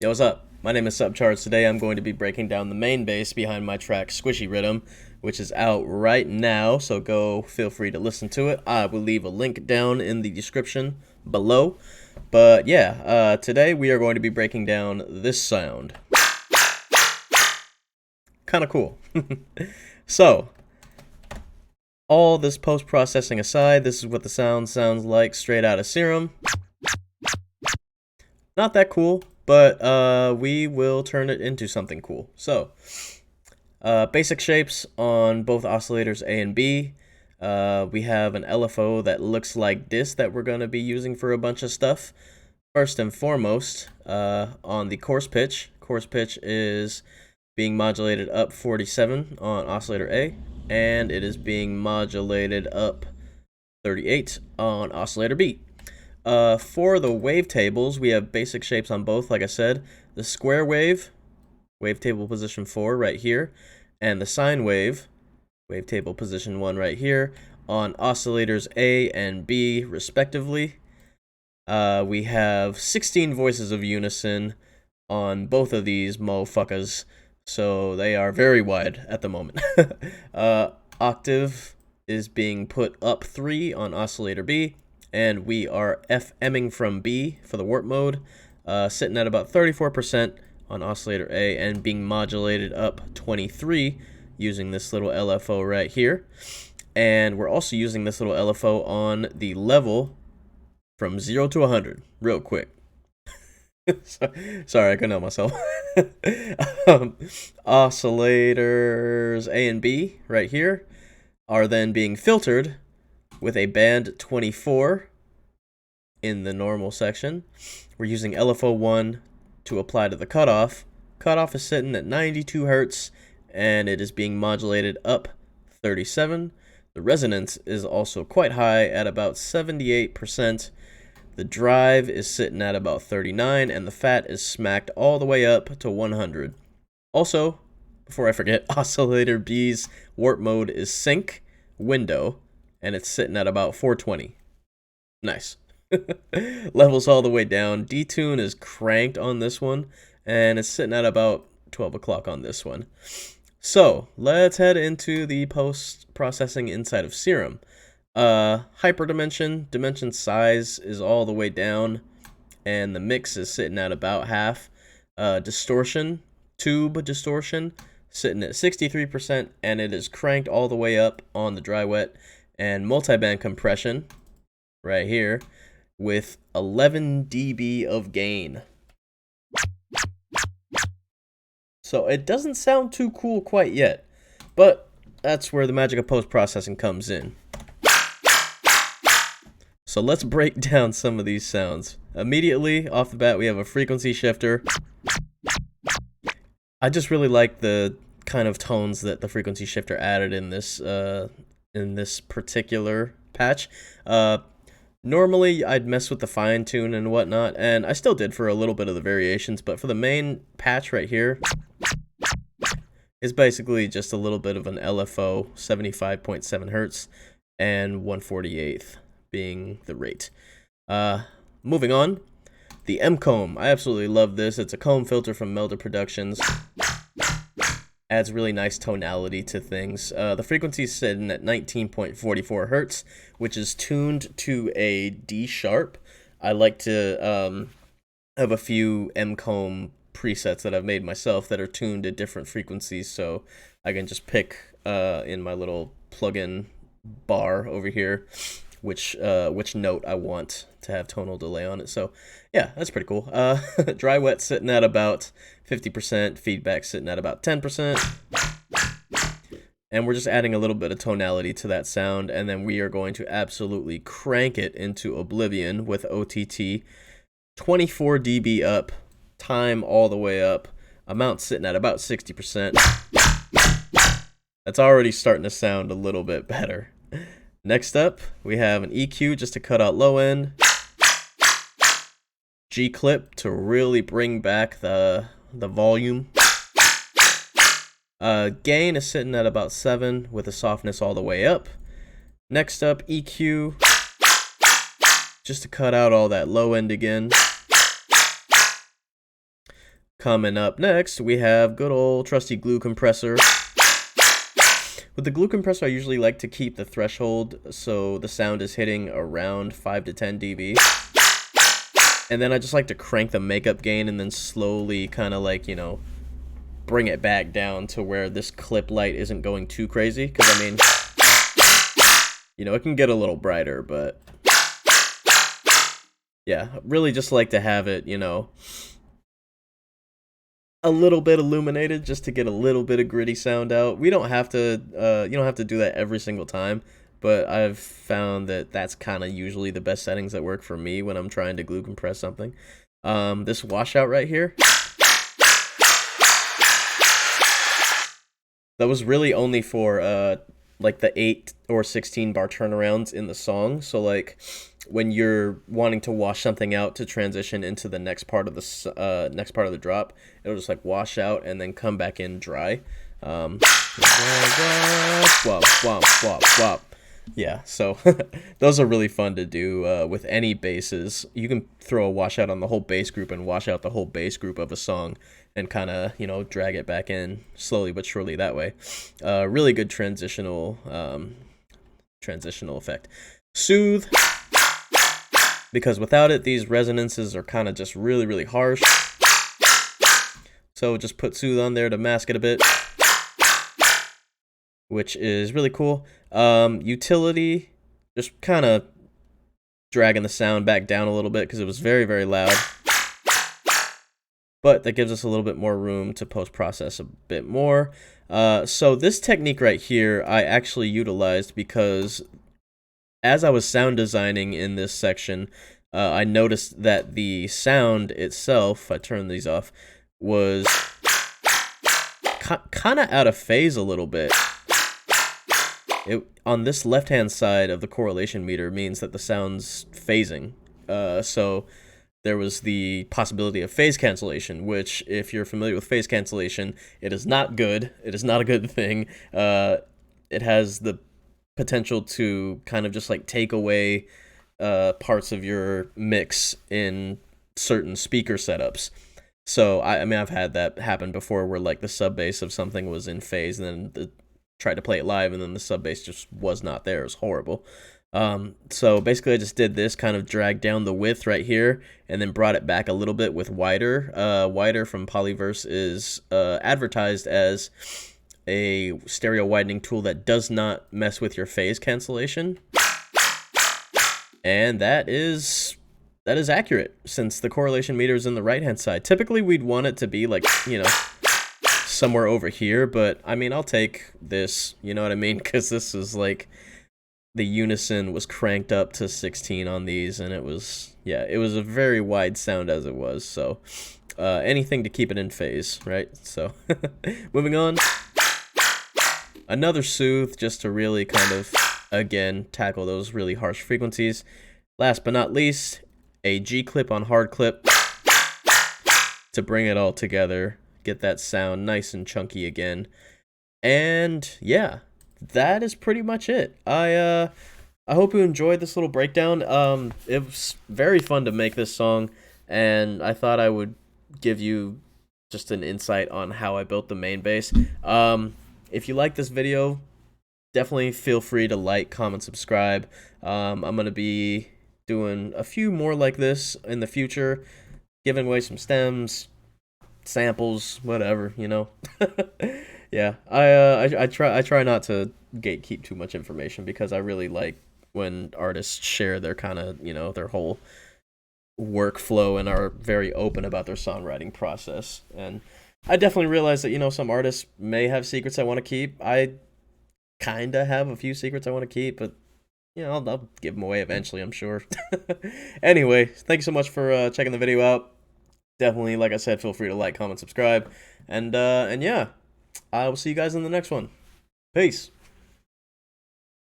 Yo, what's up? My name is SUBCHVRGE. Today I'm going to be breaking down the main bass behind my track Squishy Riddim, which is out right now, so go feel free to listen to it. I will leave a link down in the description below. But yeah, today we are going to be breaking down this sound. Kind of cool. So, all this post-processing aside, this is what the sound sounds like straight out of Serum. Not that cool, but we will turn it into something cool. So, basic shapes on both oscillators A and B. We have an LFO that looks like this that we're going to be using for a bunch of stuff. First and foremost, on the coarse pitch is being modulated up 47 on oscillator A, and it is being modulated up 38 on oscillator B. For the wavetables, we have basic shapes on both, like I said. The square wave, wavetable position 4 right here, and the sine wave, wavetable position 1 right here, on oscillators A and B, respectively. We have 16 voices of unison on both of these motherfuckers, so they are very wide at the moment. Octave is being put up 3 on oscillator B, and we are FMing from B for the warp mode, sitting at about 34% on oscillator A and being modulated up 23 using this little LFO right here. And we're also using this little LFO on the level from 0 to 100 real quick. Sorry, I couldn't help myself. Oscillators A and B right here are then being filtered with a band 24 in the normal section. We're using LFO 1 to apply to the cutoff. Cutoff is sitting at 92 Hertz, and it is being modulated up 37. The resonance is also quite high at about 78%. The drive is sitting at about 39, and the fat is smacked all the way up to 100. Also, before I forget, oscillator B's warp mode is sync window, and it's sitting at about 420. Nice. Levels all the way down. Detune is cranked on this one, and it's sitting at about 12 o'clock on this one. So, let's head into the post-processing inside of Serum. Hyperdimension, dimension size is all the way down, and the mix is sitting at about half. Distortion, tube distortion, sitting at 63%, and it is cranked all the way up on the dry wet. And multiband compression, right here, with 11 dB of gain. So it doesn't sound too cool quite yet, but that's where the magic of post-processing comes in. So let's break down some of these sounds. Immediately off the bat, we have a frequency shifter. I just really like the kind of tones that the frequency shifter added in this particular patch. Normally I'd mess with the fine tune and whatnot, and I still did for a little bit of the variations, but for the main patch right here, is basically just a little bit of an LFO, 75.7 Hertz, and 1/48th being the rate. Moving on, the M-Comb. I absolutely love this. It's a comb filter from Melder Productions. Adds really nice tonality to things. The frequency is sitting at 19.44 Hertz, which is tuned to a D sharp. I like to have a few M-Comb presets that I've made myself that are tuned at different frequencies, so I can just pick in my little plugin bar over here which note I want to have tonal delay on it. So yeah, that's pretty cool. Dry wet sitting at about 50%, feedback sitting at about 10%. And we're just adding a little bit of tonality to that sound, and then we are going to absolutely crank it into oblivion with OTT. 24 dB up, time all the way up, amount sitting at about 60%. That's already starting to sound a little bit better. Next up, we have an EQ just to cut out low end. G-clip to really bring back the volume. Gain is sitting at about 7 with the softness all the way up. Next up, EQ, just to cut out all that low end again. Coming up next, we have good old trusty glue compressor. With the glue compressor, I usually like to keep the threshold so the sound is hitting around 5 to 10 dB. And then I just like to crank the makeup gain and then slowly kind of like, you know, bring it back down to where this clip light isn't going too crazy. Because, I mean, you know, it can get a little brighter, but yeah, really just like to have it, you know, a little bit illuminated just to get a little bit of gritty sound out. We don't have to, you don't have to do that every single time, but I've found that that's kind of usually the best settings that work for me when I'm trying to glue compress something. This washout right here, that was really only for, like the 8 or 16 bar turnarounds in the song. So like when you're wanting to wash something out to transition into the next part of the next part of the drop, it'll just like wash out and then come back in dry. Swap, swap, swap, swap. Yeah, so those are really fun to do with any basses. You can throw a washout on the whole bass group and wash out the whole bass group of a song and kind of, you know, drag it back in slowly but surely that way. Really good transitional effect. Soothe, because without it, these resonances are kind of just really, really harsh. So just put Soothe on there to mask it a bit, which is really cool. Utility, just kind of dragging the sound back down a little bit because it was very, very loud. But that gives us a little bit more room to post-process a bit more. So this technique right here, I actually utilized because as I was sound designing in this section, I noticed that the sound itself, I turned these off, was kind of out of phase a little bit. On this left-hand side of the correlation meter means that the sound's phasing. So there was the possibility of phase cancellation, which, if you're familiar with phase cancellation, it is not good. It is not a good thing. It has the potential to kind of just like take away parts of your mix in certain speaker setups. So I mean, I've had that happen before, where like the sub bass of something was in phase, and then tried to play it live, and then the sub bass just was not there. It was horrible. So basically I just did this, kind of dragged down the width right here, and then brought it back a little bit with wider. Wider from Polyverse is advertised as a stereo widening tool that does not mess with your phase cancellation. And that is accurate, since the correlation meter is in the right hand side. Typically we'd want it to be like, you know, somewhere over here, but I mean, I'll take this, you know what I mean? Because this is like, the unison was cranked up to 16 on these, and it was, yeah, it was a very wide sound as it was. So anything to keep it in phase, right? So moving on, another soothe, just to really kind of, again, tackle those really harsh frequencies. Last but not least, a G clip on hard clip to bring it all together, get that sound nice and chunky again. And yeah, that is pretty much it. I hope you enjoyed this little breakdown. It was very fun to make this song, and I thought I would give you just an insight on how I built the main bass. If you like this video, definitely feel free to like, comment, subscribe. I'm going to be doing a few more like this in the future, giving away some stems, samples, whatever, you know. Yeah, I try not to gatekeep too much information, because I really like when artists share their kind of, you know, their whole workflow and are very open about their songwriting process. And I definitely realize that, you know, some artists may have secrets I want to keep. I kind of have a few secrets I want to keep, but, you know, I'll give them away eventually, I'm sure. Anyway, thank you so much for checking the video out. Definitely, like I said, feel free to like, comment, subscribe, and yeah, I will see you guys in the next one. Peace.